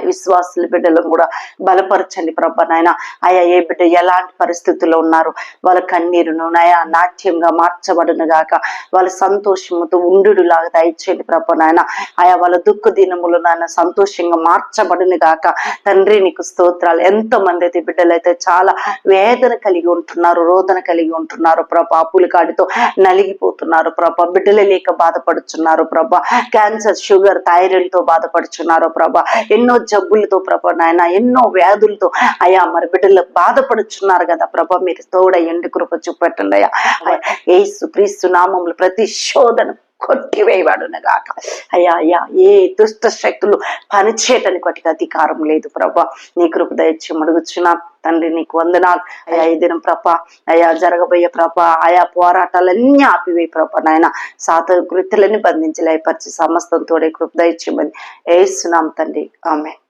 విశ్వాసుల బిడ్డలను కూడా బలపరచండి ప్రభా నాయన. అయా ఏ బిడ్డ ఎలాంటి పరిస్థితుల్లో ఉన్నారు, వాళ్ళ కన్నీరును నయా నాట్యంగా మార్చబడును గాక, వాళ్ళ సంతోషముతో ఉండు లాగా దయచేయండి ప్రభా నాయన. ఆయా వాళ్ళ దుఃఖ దినములు నాయన సంతోషంగా మార్చబడును గాక. తండ్రి నీకు స్తోత్రాలు. ఎంతో మంది అయితే బిడ్డలైతే చాలా వేదన కలిగి ఉంటున్నారు, రోదన కలిగి ఉంటున్నారు ప్రభా. అప్పుల కాడితో నలిగిపోతున్నారు ప్రభా. బిడ్డలే లేక బాధపడుచున్నారు ప్రభా. క్యాన్సర్, షుగర్, థైరాయిడ్ తో బాధపడుచున్నారు ప్రభా. ఎన్నో జబ్బులతో ప్రభా నాయన, ఎన్నో వ్యాధులతో అయా మరి బిడ్డలు బాధపడుచున్నారు కదా ప్రభా. మీరు తోడయండి, కృప చూపెట్టండి అయ్యా. యేసు క్రీస్తు నామములో ప్రతి శోధన కొట్టివేయబడునుగాక అయ్యా. అయ్యా ఏ దుష్ట శక్తులు పనిచేయటానికి వాటికి అధికారం లేదు ప్రభా. నీ కృప దయచి అడుగుచున్నా తండ్రి. నీకు వందనాలు అయా. ఈ దినం ప్రభా అయా జరగబోయే ప్రభా ఆయా పోరాటాలన్నీ ఆపివేయి ప్రభా నాయన. సాతాను కృత్యులన్నీ బంధించి లయపరిచి సమస్తం తోడే కృప దయచేయమని యేసునామమున తండ్రి, ఆమేన్.